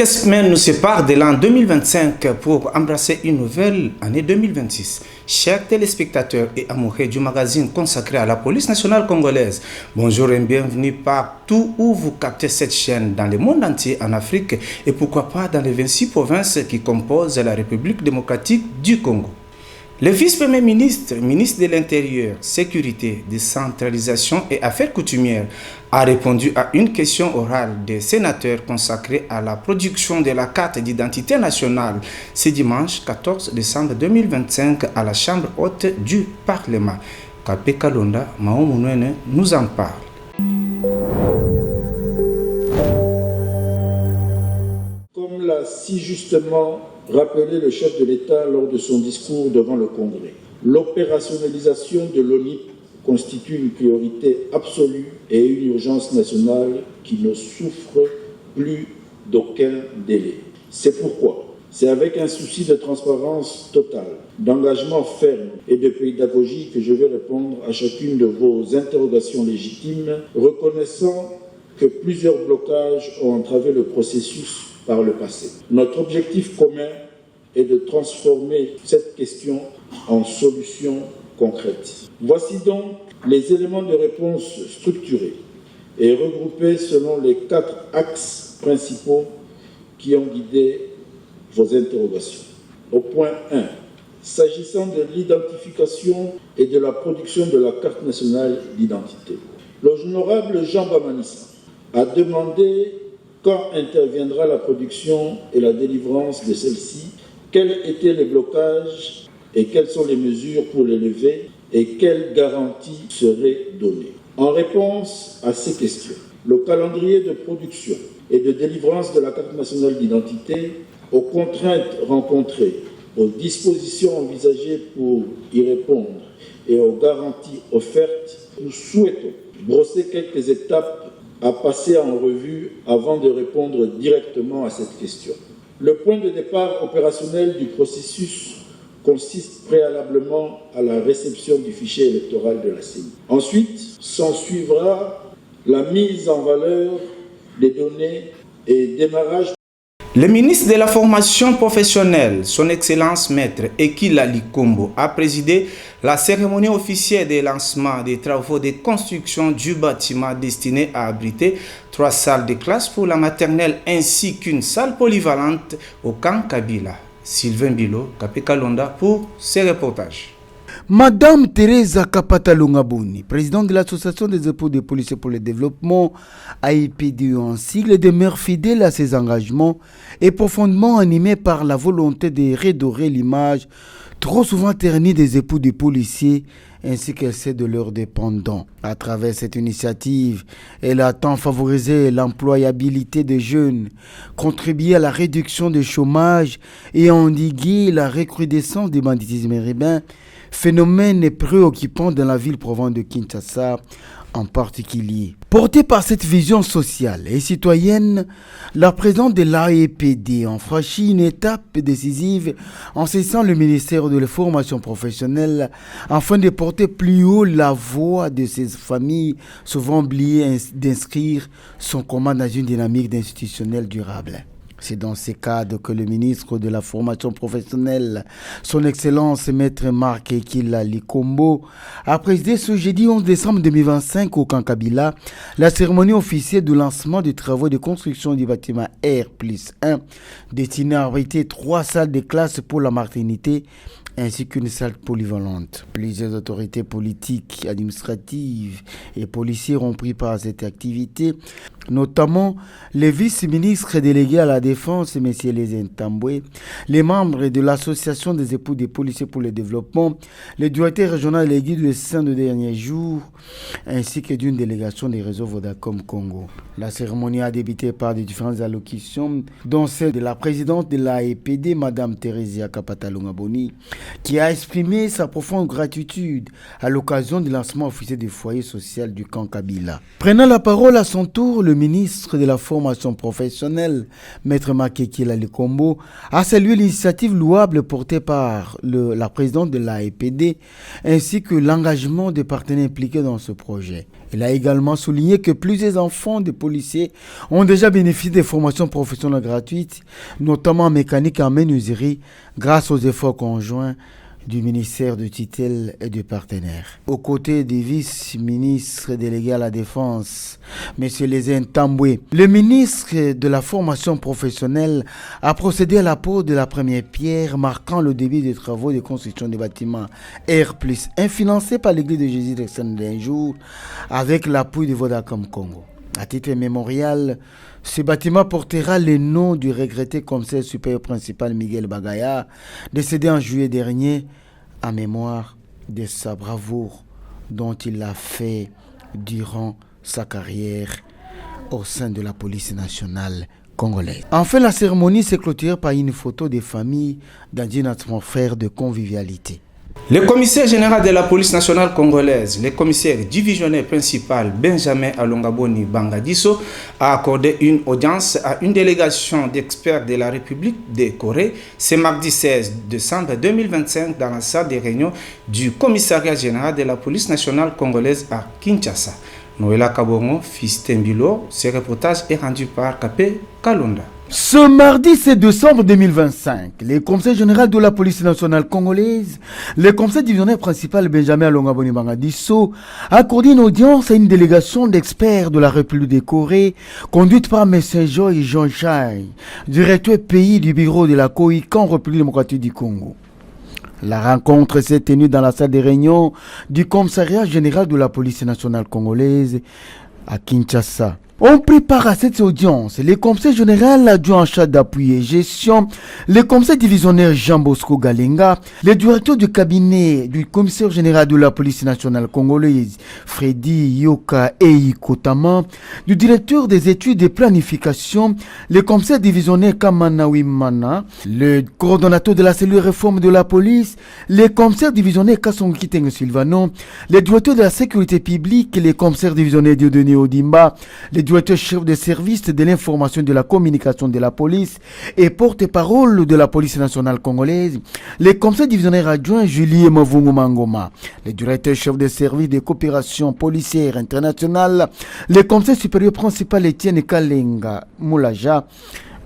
Quelques semaines nous séparent de l'an 2025 pour embrasser une nouvelle année 2026. Chers téléspectateurs et amoureux du magazine consacré à la police nationale congolaise, bonjour et bienvenue partout où vous captez cette chaîne dans le monde entier, en Afrique et pourquoi pas dans les 26 provinces qui composent la République démocratique du Congo. Le vice-premier ministre, ministre de l'Intérieur, Sécurité, Décentralisation et Affaires coutumières, a répondu à une question orale des sénateurs consacrée à la production de la carte d'identité nationale ce dimanche 14 décembre 2025 à la Chambre haute du Parlement. Kapé Kalonda Maoumounouene nous en parle. Comme l'a si justement rappelé le chef de l'État lors de son discours devant le Congrès, l'opérationnalisation de l'ONIP constitue une priorité absolue et une urgence nationale qui ne souffre plus d'aucun délai. C'est pourquoi c'est avec un souci de transparence totale, d'engagement ferme et de pédagogie que je vais répondre à chacune de vos interrogations légitimes, reconnaissant que plusieurs blocages ont entravé le processus par le passé. Notre objectif commun est de transformer cette question en solution concrète. Voici donc les éléments de réponse structurés et regroupés selon les 4 axes principaux qui ont guidé vos interrogations. Au point 1, s'agissant de l'identification et de la production de la carte nationale d'identité, l'honorable Jean Bamanissa a demandé quand interviendra la production et la délivrance de celle-ci, quels étaient les blocages et quelles sont les mesures pour les lever et quelles garanties seraient données. En réponse à ces questions, le calendrier de production et de délivrance de la carte nationale d'identité, aux contraintes rencontrées, aux dispositions envisagées pour y répondre et aux garanties offertes, nous souhaitons brosser quelques étapes à passer en revue avant de répondre directement à cette question. Le point de départ opérationnel du processus consiste préalablement à la réception du fichier électoral de la CENI. Ensuite, s'ensuivra la mise en valeur des données et démarrage. Le ministre de la Formation professionnelle, son Excellence Maître Ekila Likombo, a présidé la cérémonie officielle de lancement des travaux de construction du bâtiment destiné à abriter 3 salles de classe pour la maternelle ainsi qu'une salle polyvalente au camp Kabila. Sylvain Bilo, Kapé Kalonda pour ces reportages. Madame Teresa Kapata Lungabouni, présidente de l'Association des époux des policiers pour le développement, AIPD en sigle, demeure fidèle à ses engagements et profondément animée par la volonté de redorer l'image trop souvent ternie des époux des policiers ainsi que celle de leurs dépendants. À travers cette initiative, elle a tant favorisé l'employabilité des jeunes, contribué à la réduction du chômage et endigué la recrudescence du banditisme urbain, phénomène préoccupant dans la ville province de Kinshasa en particulier. Portée par cette vision sociale et citoyenne, la présidente de l'AEPD a franchi une étape décisive en saisissant le ministère de la Formation professionnelle afin de porter plus haut la voix de ces familles souvent oubliées d'inscrire son combat dans une dynamique institutionnelle durable. C'est dans ces cadres que le ministre de la Formation professionnelle, son Excellence Maître Marc Ekila Likombo, a présidé ce jeudi 11 décembre 2025 au camp Kabila la cérémonie officielle de lancement des travaux de construction du bâtiment R+1 destiné à abriter 3 salles de classe pour la maternité ainsi qu'une salle polyvalente. Plusieurs autorités politiques, administratives et policières ont pris part à cette activité, notamment les vice-ministres délégués à la défense, M. Lézin Tamboué, les membres de l'association des époux des policiers pour le développement, le directeur régional élu le sein de derniers jours, ainsi que d'une délégation des réseaux Vodacom Congo. La cérémonie a débuté par des différentes allocutions, dont celle de la présidente de l'AEPD, Mme Teresa Kapata Lungabouni, qui a exprimé sa profonde gratitude à l'occasion du lancement officiel du foyer social du camp Kabila. Prenant la parole à son tour, le le ministre de la formation professionnelle, Maître Makeki Lalikombo, a salué l'initiative louable portée par la présidente de l'AEPD ainsi que l'engagement des partenaires impliqués dans ce projet. Il a également souligné que plusieurs enfants de policiers ont déjà bénéficié des formations professionnelles gratuites, notamment en mécanique et en menuiserie, grâce aux efforts conjoints du ministère de tutelle et du partenaire. Aux côtés du vice-ministre délégué à la Défense, M. Lézin Tamboué, le ministre de la formation professionnelle a procédé à l'apport de la première pierre marquant le début des travaux de construction des bâtiments R+1 financés par l'Église de Jésus d'Excellence d'un jour avec l'appui de Vodacom Congo. À titre mémorial, ce bâtiment portera le nom du regretté commissaire supérieur principal Miguel Bagaya, décédé en juillet dernier, en mémoire de sa bravoure dont il a fait durant sa carrière au sein de la police nationale congolaise. Enfin, la cérémonie s'est clôturée par une photo des familles dans une atmosphère de convivialité. Le commissaire général de la police nationale congolaise, le commissaire divisionnaire principal Benjamin Alongaboni Bangadiso, a accordé une audience à une délégation d'experts de la République de Corée ce mardi 16 décembre 2025 dans la salle des réunions du commissariat général de la police nationale congolaise à Kinshasa. Noëlla Kabongo, fils Tembilo, ce reportage est rendu par Kapé Kalonda. Ce mardi 7 décembre 2025, le conseil général de la police nationale congolaise, le conseil divisionnaire principal Benjamin Alongaboni Bangadiso, a accordé une audience à une délégation d'experts de la République de Corée, conduite par M. Joy Jean-Chai, directeur pays du bureau de la COICA en République démocratique du Congo. La rencontre s'est tenue dans la salle des réunions du commissariat général de la police nationale congolaise à Kinshasa. On prépare à cette audience le conseil général adjoint en charge d'appui et gestion, le conseil divisionnaire Jean Bosco Galenga, le directeur du cabinet du commissaire général de la police nationale congolaise Freddy Yoka Ei Kotama, du directeur des études de planification, le commissaire divisionnaire Kamana Wimana, le coordonnateur de la cellule réforme de la police, le commissaire divisionnaire Kassong Kiteng Silvano, le directeur de la sécurité publique, le commissaire divisionnaire Dieudonné Odimba, le directeur chef de service de l'information et de la communication de la police et porte-parole de la police nationale congolaise, le conseil divisionnaire adjoint Julie Mavungu Mangoma, le directeur chef de service de coopération policière internationale, le conseil supérieur principal Etienne Kalenga Moulaja,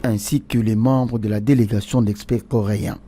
ainsi que les membres de la délégation d'experts coréens.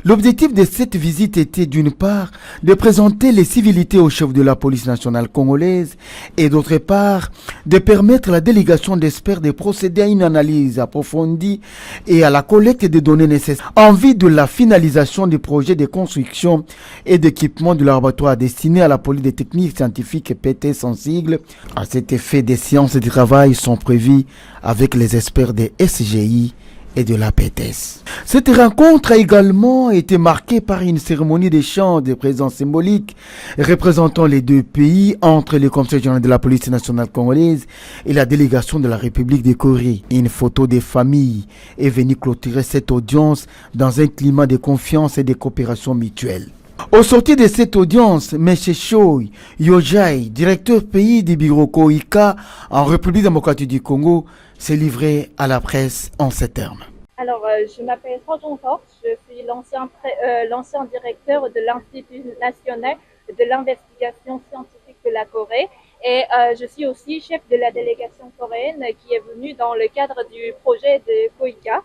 L'objectif de cette visite était d'une part de présenter les civilités au chef de la police nationale congolaise et d'autre part de permettre à la délégation d'experts de procéder à une analyse approfondie et à la collecte des données nécessaires en vue de la finalisation du projet de construction et d'équipement du laboratoire destiné à la police des techniques scientifiques PT sans sigle. À cet effet, des séances de travail sont prévues avec les experts des SGI et de la PTS. Cette rencontre a également été marquée par une cérémonie d'échange de présence symbolique représentant les deux pays entre le conseil général de la police nationale congolaise et la délégation de la République de Corée. Une photo des familles est venue clôturer cette audience dans un climat de confiance et de coopération mutuelle. Au sortir de cette audience, M. Choi Yojai, directeur pays du bureau COICA en République démocratique du Congo, s'est livré à la presse en ces termes. Alors, je m'appelle Franjon Force, je suis l'ancien directeur de l'Institut national de l'investigation scientifique de la Corée et je suis aussi chef de la délégation coréenne qui est venue dans le cadre du projet de COICA.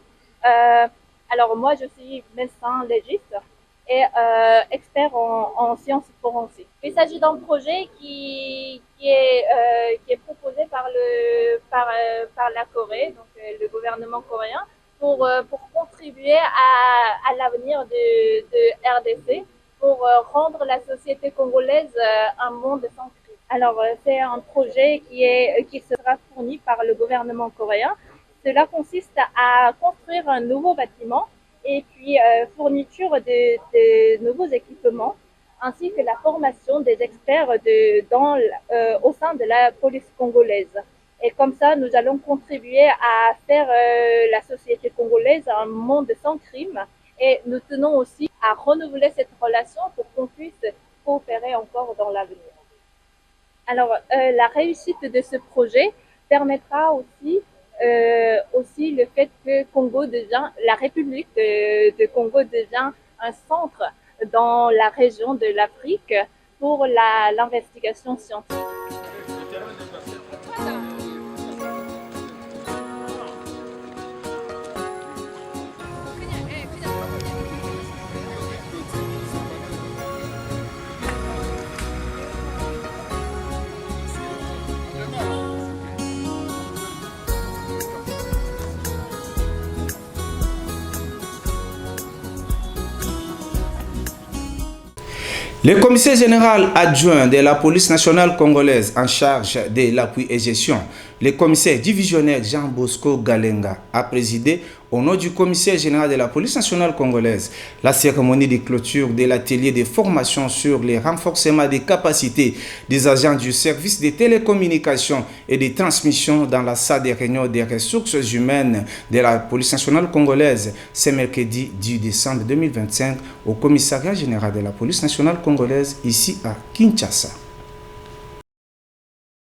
Alors moi, je suis médecin légiste et expert en sciences forensiques. Il s'agit d'un projet qui est proposé par la Corée, donc le gouvernement coréen, pour contribuer à l'avenir de RDC, pour rendre la société congolaise un monde sans crise. Alors c'est un projet qui sera fourni par le gouvernement coréen. Cela consiste à construire un nouveau bâtiment et puis fourniture de nouveaux équipements, ainsi que la formation des experts au sein de la police congolaise. Et comme ça, nous allons contribuer à faire la société congolaise un monde sans crime. Et nous tenons aussi à renouveler cette relation pour qu'on puisse coopérer encore dans l'avenir. Alors, la réussite de ce projet permettra aussi le fait que la République de Congo devient un centre dans la région de l'Afrique pour l'investigation scientifique. Le commissaire général adjoint de la police nationale congolaise en charge de l'appui et gestion, le commissaire divisionnaire Jean Bosco Galenga, a présidé au nom du commissaire général de la police nationale congolaise la cérémonie de clôture de l'atelier de formation sur le renforcement des capacités des agents du service de télécommunications et de transmission dans la salle de réunion des ressources humaines de la police nationale congolaise ce mercredi 10 décembre 2025 au commissariat général de la police nationale congolaise ici à Kinshasa.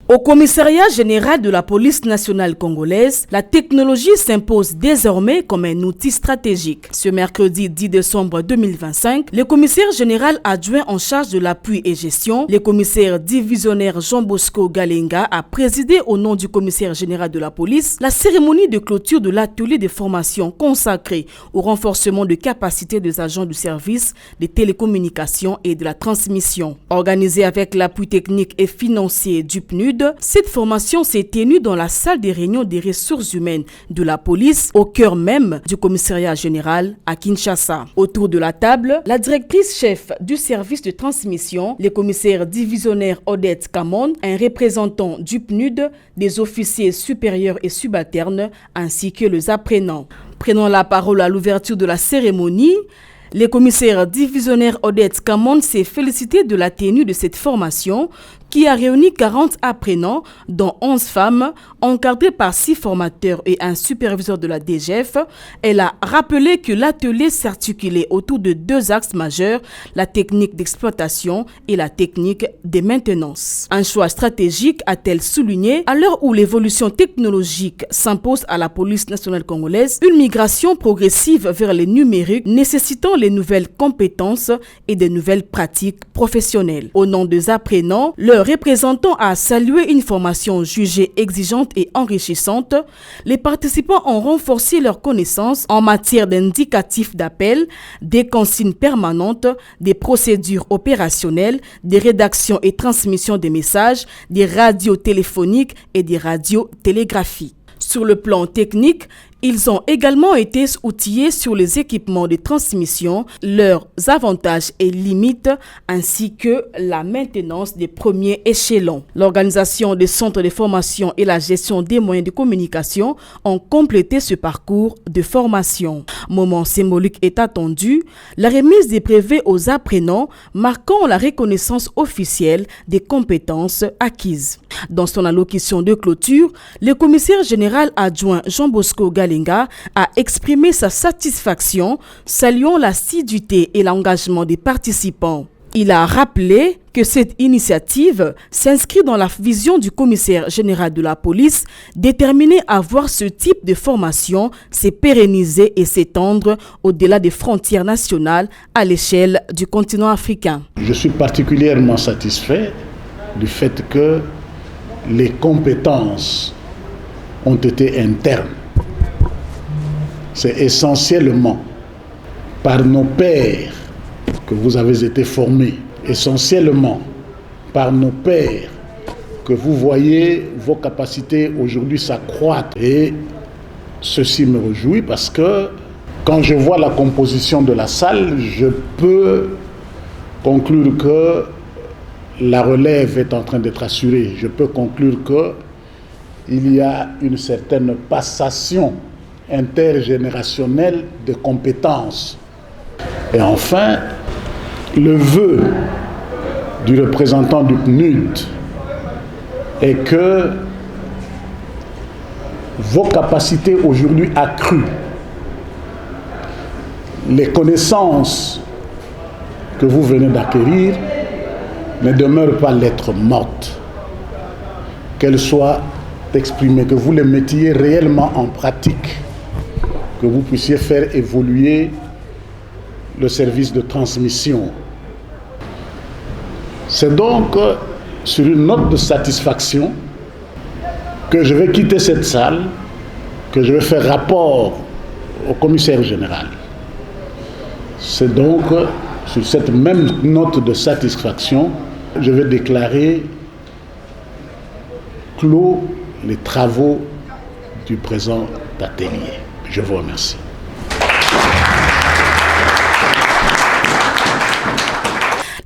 Au commissariat général de la police nationale congolaise, la technologie s'impose désormais comme un outil stratégique. Ce mercredi 10 décembre 2025, le commissaire général adjoint en charge de l'appui et gestion, le commissaire divisionnaire Jean Bosco Galenga, a présidé au nom du commissaire général de la police la cérémonie de clôture de l'atelier de formation consacré au renforcement de capacités des agents du service des télécommunications et de la transmission. Organisée avec l'appui technique et financier du PNUD, cette formation s'est tenue dans la salle des réunions des ressources humaines de la police, au cœur même du commissariat général à Kinshasa. Autour de la table, la directrice chef du service de transmission, le commissaire divisionnaire Odette Kamon, un représentant du PNUD, des officiers supérieurs et subalternes, ainsi que les apprenants. Prenant la parole à l'ouverture de la cérémonie, le commissaire divisionnaire Odette Kamon s'est félicité de la tenue de cette formation qui a réuni 40 apprenants, dont 11 femmes, encadrées par 6 formateurs et un superviseur de la DGF. Elle a rappelé que l'atelier s'articulait autour de 2 axes majeurs, la technique d'exploitation et la technique de maintenance. Un choix stratégique, a-t-elle souligné, à l'heure où l'évolution technologique s'impose à la police nationale congolaise, une migration progressive vers le numérique nécessitant les nouvelles compétences et des nouvelles pratiques professionnelles. Au nom des apprenants, leur représentant a salué une formation jugée exigeante et enrichissante. Les participants ont renforcé leurs connaissances en matière d'indicatifs d'appel, des consignes permanentes, des procédures opérationnelles, des rédactions et transmissions des messages, des radios téléphoniques et des radios télégraphiques. Sur le plan technique, ils ont également été outillés sur les équipements de transmission, leurs avantages et limites, ainsi que la maintenance des premiers échelons. L'organisation des centres de formation et la gestion des moyens de communication ont complété ce parcours de formation. Moment symbolique est attendu, la remise des brevets aux apprenants marquant la reconnaissance officielle des compétences acquises. Dans son allocution de clôture, le commissaire général adjoint Jean Bosco Galenga a exprimé sa satisfaction, saluant l'assiduité et l'engagement des participants. Il a rappelé que cette initiative s'inscrit dans la vision du commissaire général de la police, déterminé à voir ce type de formation se pérenniser et s'étendre au-delà des frontières nationales à l'échelle du continent africain. Je suis particulièrement satisfait du fait que les compétences ont été internes. C'est essentiellement par nos pairs que vous avez été formés, essentiellement par nos pairs que vous voyez vos capacités aujourd'hui s'accroître. Et ceci me réjouit parce que quand je vois la composition de la salle, je peux conclure que la relève est en train d'être assurée. Je peux conclure qu'il y a une certaine passation intergénérationnelle de compétences. Et enfin, le vœu du représentant du PNUD est que vos capacités aujourd'hui accrues, les connaissances que vous venez d'acquérir ne demeurent pas lettres mortes, qu'elles soient exprimés, que vous les mettiez réellement en pratique, que vous puissiez faire évoluer le service de transmission. C'est donc sur une note de satisfaction que je vais quitter cette salle, que je vais faire rapport au commissaire général. C'est donc sur cette même note de satisfaction, je vais déclarer clos les travaux du présent atelier. Je vous remercie.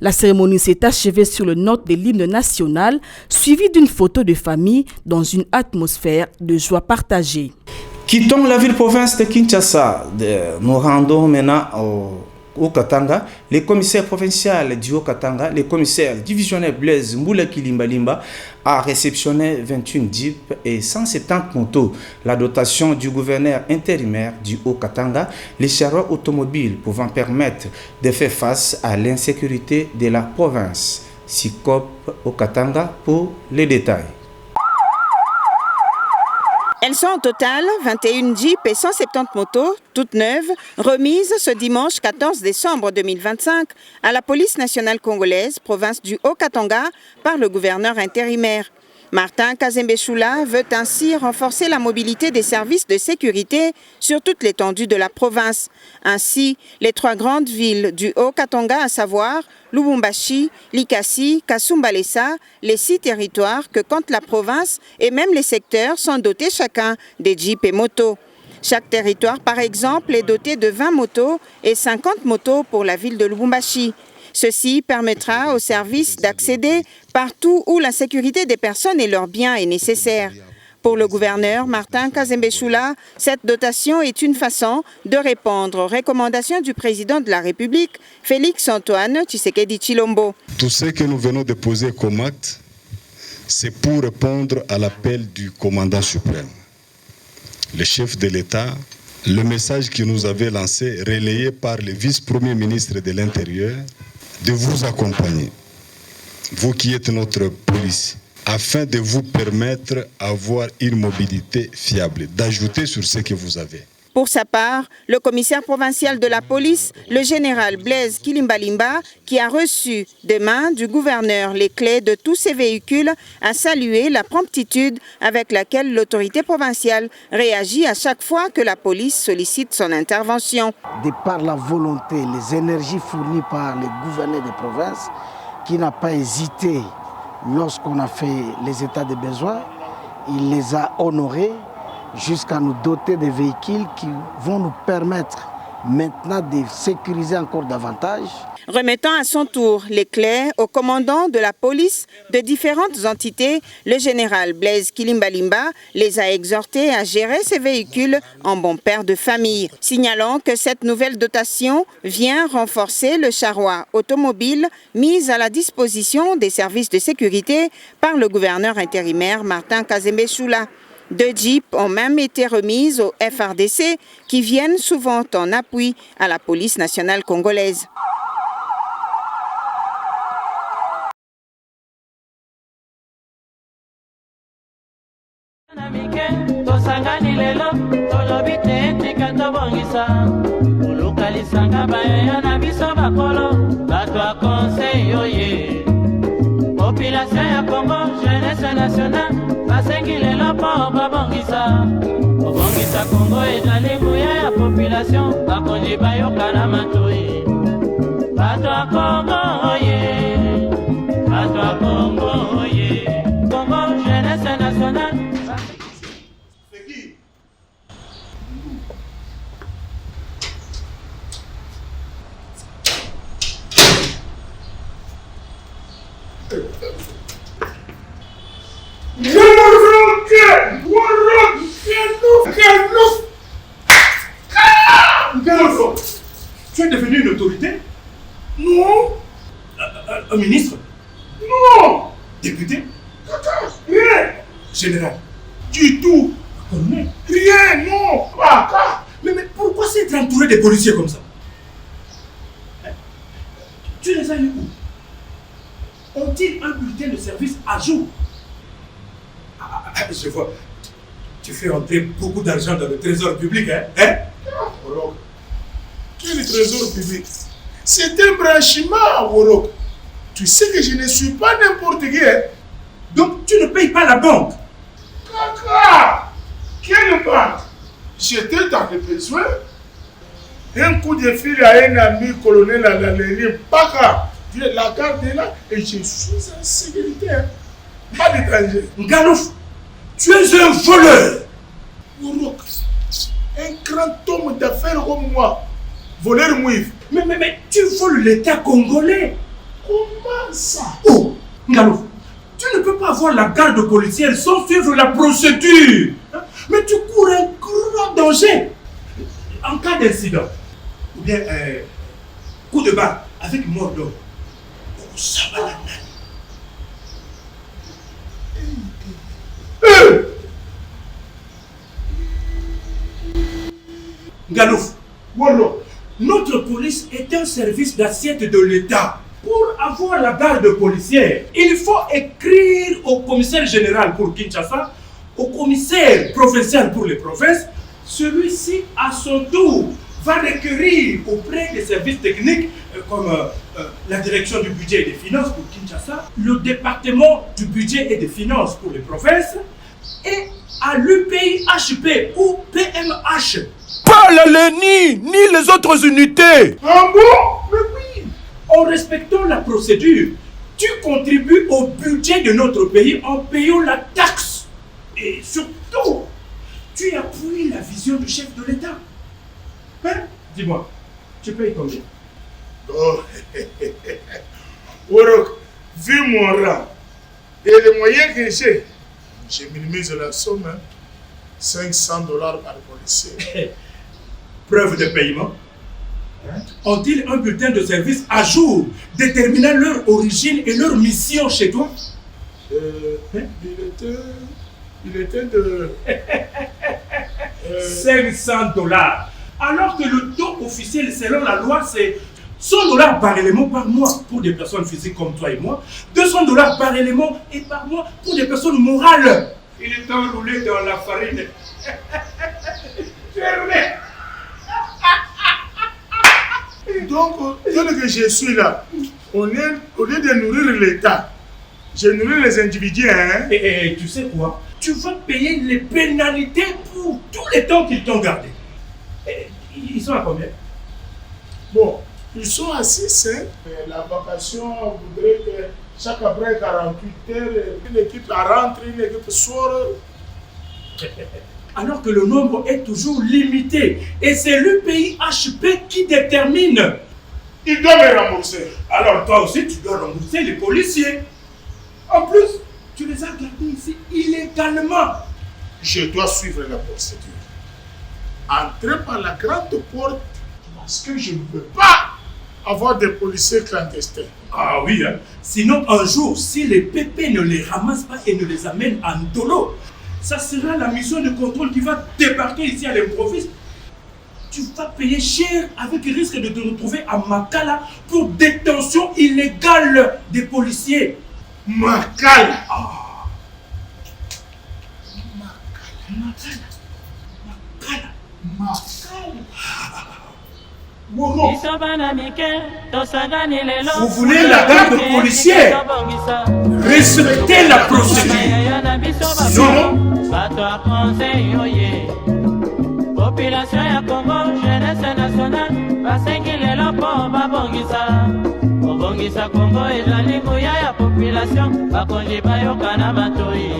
La cérémonie s'est achevée sur le note de l'hymne national, suivie d'une photo de famille dans une atmosphère de joie partagée. Quittons la ville-province de Kinshasa. Nous rendons maintenant au Katanga. Les commissaires provinciaux du Haut-Katanga, les commissaires divisionnaires Blaise Mboula Kilimbalimba a réceptionné 21 jeeps et 170 motos. La dotation du gouverneur intérimaire du Haut-Katanga, les chariots automobiles pouvant permettre de faire face à l'insécurité de la province. SICOP au Katanga pour les détails. Elles sont au total 21 jeeps et 170 motos, toutes neuves, remises ce dimanche 14 décembre 2025 à la police nationale congolaise, province du Haut-Katanga, par le gouverneur intérimaire. Martin Kazembe Choula veut ainsi renforcer la mobilité des services de sécurité sur toute l'étendue de la province. Ainsi, les 3 grandes villes du Haut-Katanga, à savoir Lubumbashi, Likasi, Kasumbalesa, les 6 territoires que compte la province et même les secteurs sont dotés chacun des jeeps et motos. Chaque territoire, par exemple, est doté de 20 motos et 50 motos pour la ville de Lubumbashi. Ceci permettra aux services d'accéder partout où la sécurité des personnes et leurs biens est nécessaire. Pour le gouverneur Martin Kazembe Choula, cette dotation est une façon de répondre aux recommandations du président de la République, Félix-Antoine Tshisekedi Tshilombo. Tout ce que nous venons de poser comme acte, c'est pour répondre à l'appel du commandant suprême. Le chef de l'État, le message qu'il nous avait lancé, relayé par le vice-premier ministre de l'Intérieur, de vous accompagner, vous qui êtes notre police, afin de vous permettre d'avoir une mobilité fiable, d'ajouter sur ce que vous avez. Pour sa part, le commissaire provincial de la police, le général Blaise Kilimbalimba, qui a reçu des mains du gouverneur les clés de tous ces véhicules, a salué la promptitude avec laquelle l'autorité provinciale réagit à chaque fois que la police sollicite son intervention. De par la volonté, les énergies fournies par le gouverneur de province, qui n'a pas hésité lorsqu'on a fait les états de besoin, il les a honorés jusqu'à nous doter de véhicules qui vont nous permettre maintenant de sécuriser encore davantage. Remettant à son tour les clés au commandant de la police de différentes entités, le général Blaise Kilimbalimba les a exhortés à gérer ces véhicules en bon père de famille, signalant que cette nouvelle dotation vient renforcer le charroi automobile mis à la disposition des services de sécurité par le gouverneur intérimaire Martin Kazembe Choula. 2 jeeps ont même été remises au FRDC qui viennent souvent en appui à la police nationale congolaise. Population ya Congo, jeunesse nationale, basengile lopo babongisa. Obongisa Congo ezali nguya ya population, bakonzi bayoka na matoi. Bato ya Congo oye, bato ya Congo oye. Congo, jeunesse nationale. Tu es devenu une autorité? Non. Un ministre? Non. Député? Rien. Général? Du tout. Rien, non. Mais pourquoi s'être entouré de policiers comme ça? Tu les as eu où? Ont-ils un bulletin de service à jour? Je vois. Tu fais entrer beaucoup d'argent dans le trésor public, hein? Worok, quel trésor public? C'est un branchement, Worok. Tu sais que je ne suis pas n'importe qui. Hein? Donc tu ne payes pas la banque? Kaka! Quelle banque? J'étais dans le besoin. Un coup de fil à un ami colonel à la ligne, Baka, la garde est là et je suis en sécurité. Hein? Pas d'étranger. Ngalouf, tu es un voleur. Worok, un grand homme d'affaires comme moi, voleur mouif. Mais tu voles l'État congolais. Comment ça? Oh, Ngalouf, tu ne peux pas avoir la garde policière sans suivre la procédure. Mais tu cours un grand danger. En cas d'incident, ou bien coup de barre avec mort d'homme, ça va la main. Ngalouf, notre police est un service d'assiette de l'État. Pour avoir la garde policière, il faut écrire au commissaire général pour Kinshasa, au commissaire provincial pour les provinces. Celui-ci, à son tour, va requérir auprès des services techniques comme la direction du budget et des finances pour Kinshasa, le département du budget et des finances pour les provinces et à l'UPIHP ou PMH. Pas la LENI, ni les autres unités. Ah bon? Mais oui. En respectant la procédure, tu contribues au budget de notre pays en payant la taxe. Et surtout, tu appuies la vision du chef de l'État. Hein? Dis-moi, tu payes combien? Oh, Worok, vu mon rang et les moyens que j'ai minimisé la somme, hein, $500 par policier. Preuve de paiement. Ont-ils un bulletin de service à jour déterminant leur origine et leur mission chez toi? Il était de... $500. Alors que le taux officiel selon la loi c'est $100 par élément par mois pour des personnes physiques comme toi et moi, $200 par élément et par mois pour des personnes morales. Il est enroulé dans la farine. Donc, tel que je suis là, au lieu de nourrir l'État, je nourris les individus. Hein? Et tu sais quoi? Tu vas payer les pénalités pour tous les temps qu'ils t'ont gardé. Ils sont à combien? Bon, ils sont à 6. Hein? La vacation voudrait que chaque après 48 heures, une équipe rentre, une équipe sort. Alors que le nombre est toujours limité. Et c'est l'UPIHP qui détermine. Il doit me rembourser. Alors toi aussi, tu dois rembourser les policiers. En plus, tu les as gardés ici illégalement. Je dois suivre la procédure. Entrer par la grande porte parce que je ne veux pas avoir des policiers clandestins. Ah oui, hein? Sinon un jour, si les pépés ne les ramassent pas et ne les amènent en dolo, ça sera la mission de contrôle qui va débarquer ici à l'improviste. Tu vas payer cher avec le risque de te retrouver à Makala pour détention illégale des policiers. Makala. Ah. Vous voulez la garde policière? Respectez la procédure. Sinon, population ya Congo, jeunesse nationale, basengi lelo po babongisa. Kobongisa Congo ezali nguya ya population, bakonzi bayoka na matoi.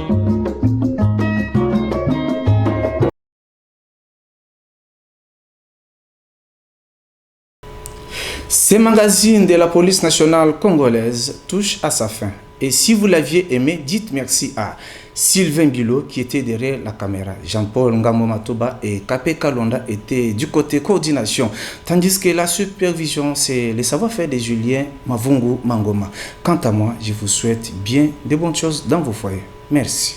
Ce magazine de la police nationale congolaise touche à sa fin. Et si vous l'aviez aimé, dites merci à Sylvain Bilo qui était derrière la caméra. Jean-Paul Ngamo Matoba et Kapé Kalonda étaient du côté coordination. Tandis que la supervision, c'est le savoir-faire de Julien Mavungu Mangoma. Quant à moi, je vous souhaite bien de bonnes choses dans vos foyers. Merci.